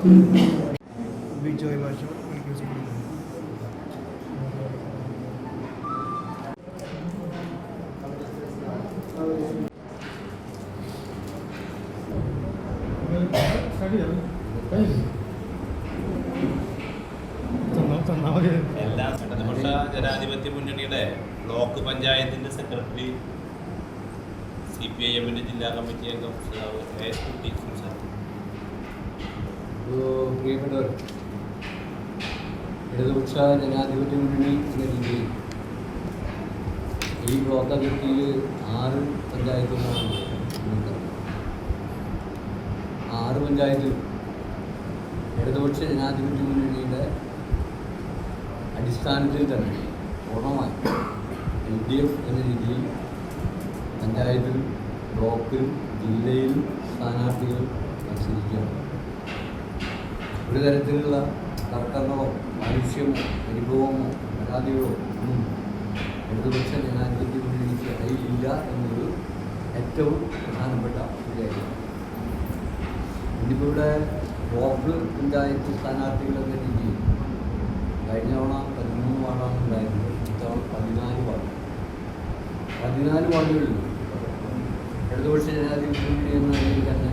ബിജോയ് ഭാഷ എല്ലാ ഇടതുപക്ഷ ജനാധിപത്യ മുന്നണിയുടെ ബ്ലോക്ക് പഞ്ചായത്തിന്റെ സെക്രട്ടറി CPIM ജില്ലാ കമ്മിറ്റി അംഗം പ്രിയപ്പെട്ടവർ, ഇടതുപക്ഷ ജനാധിപത്യ മുന്നണി എന്ന രീതിയിൽ ഈ ബ്ലോക്ക് അതിർത്തിയിൽ 6 പഞ്ചായത്തുകളാണ്. 6 പഞ്ചായത്തിൽ ഇടതുപക്ഷ ജനാധിപത്യ മുന്നണിയുടെ അടിസ്ഥാനത്തിൽ തന്നെ പൂർണ്ണമായി LDF എന്ന രീതിയിൽ പഞ്ചായത്തിലും ബ്ലോക്കിലും ജില്ലയിലും സ്ഥാനാർത്ഥികൾ മത്സരിക്കുകയാണ്. ഒരു തരത്തിലുള്ള തർക്കങ്ങളോ ആവശ്യമോ അനുഭവമോ പരാതികളോ ഒന്നും ഇടതുപക്ഷ ജനാധിപത്യ മുന്നണിക്ക് ഇടയിലില്ല എന്നത് ഏറ്റവും പ്രധാനപ്പെട്ട ഒരു കാര്യമാണ്. ഇന്നിപ്പോൾ ഇവിടെ ബ്ലോക്ക് പഞ്ചായത്ത് സ്ഥാനാർത്ഥികൾ എന്ന രീതിയിൽ കഴിഞ്ഞ തവണ 13 വാർഡാണ് ഉണ്ടായിരുന്നത്. ഇത്തവണ 14 വാർഡ്. 14 വാർഡുകളിൽ ഇടതുപക്ഷ ജനാധിപത്യ മുന്നണി എന്ന നിലയിൽ തന്നെ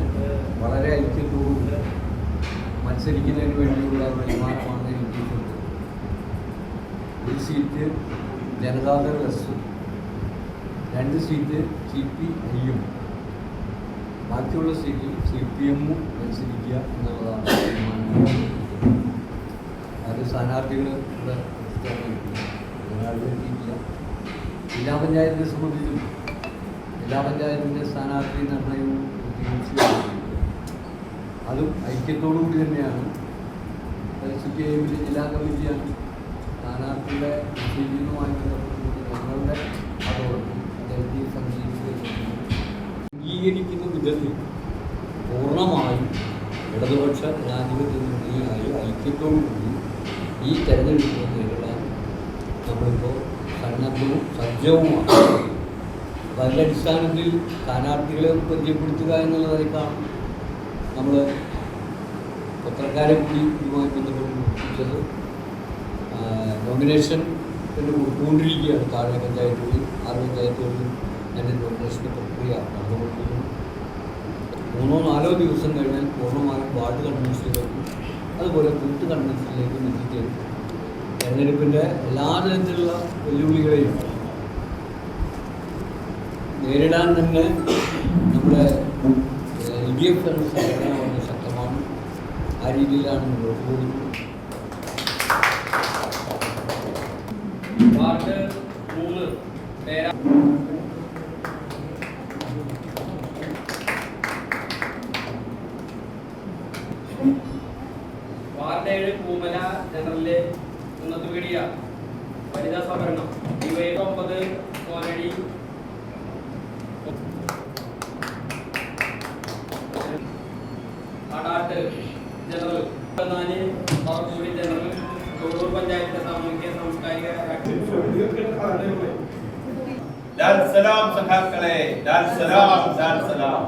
വളരെ ഐക്യത്തോടുകൂടി മത്സരിക്കുന്നതിന് വേണ്ടിയുള്ള തീരുമാനമാണ് നൽകിയിട്ടുള്ളത്. ഒരു seat Janata Dal S, 2 seat CPI, ബാക്കിയുള്ള സീറ്റിൽ CPM മത്സരിക്കുക എന്നുള്ളതാണ് തീരുമാനം. അത് സ്ഥാനാർത്ഥികൾ ഇവിടെ എത്തിയിട്ടില്ല. ജില്ലാ പഞ്ചായത്തിനെ സംബന്ധിച്ചും ജില്ലാ പഞ്ചായത്തിൻ്റെ സ്ഥാനാർത്ഥി നിർണയവും അതും ഐക്യത്തോടു കൂടി തന്നെയാണ്. CPIM ജില്ലാ കമ്മിറ്റിയാണ് സ്ഥാനാർത്ഥിയുടെ നിശ്ചയിക്കുന്നതുമായി ബന്ധപ്പെട്ടുകൊണ്ട് ഞങ്ങളുടെ അതോടൊപ്പം ഡൽഹി സംഘടിപ്പിച്ച് അംഗീകരിക്കുന്ന വിധത്തിൽ പൂർണ്ണമായും ഇടതുപക്ഷ ജനാധിപത്യ മുന്നണിയായി ഐക്യത്തോടുകൂടി ഈ തെരഞ്ഞെടുപ്പ് നേരിടാൻ നമ്മളിപ്പോൾ സന്നദ്ധവും സജ്ജവുമാണ്. അപ്പോൾ അതിൻ്റെ അടിസ്ഥാനത്തിൽ സ്ഥാനാർത്ഥികളെ പരിചയപ്പെടുത്തുക എന്നുള്ളതായിട്ടാണ് നമ്മൾ പത്രക്കാരെ കൂടി ഇതുമായി ബന്ധപ്പെട്ട് നോമിനേഷൻ കൊടുത്തുകൊണ്ടിരിക്കുകയാണ്. താഴെ പഞ്ചായത്തുകളിൽ 6 പഞ്ചായത്തുകളിൽ അതിൻ്റെ നോമിനേഷൻ്റെ പ്രക്രിയ നടന്നുകൊണ്ടിരിക്കുന്നു. 3-4 ദിവസം കഴിഞ്ഞാൽ പൂർണ്ണമായും വാർഡ് കൺവെൻഷനിലേക്കും അതുപോലെ ബൂത്ത് കൺവെൻഷനിലേക്കും എത്തിച്ചേരും. തെരഞ്ഞെടുപ്പിൻ്റെ എല്ലാ തരത്തിലുള്ള വെല്ലുവിളികളെയും നേരിടാൻ തന്നെ നമ്മുടെ LDF എന്ന സംഘടന വളരെ ശക്തമാണ്. ആ രീതിയിലാണ് മുന്നോട്ട് പോകുന്നത്. വാർഡ് 3 വാർഡ് 7 പൂമല ജനറലിലെ കുന്നത്തുപീടിയ വനിതാ സംവരണം DY 9 Koladi Adat general 4 Parakkoodi general Thodur panchayat സാമൂഹിക സാംസ്കാരിക സലാം സഖാക്കളെ, സലാം.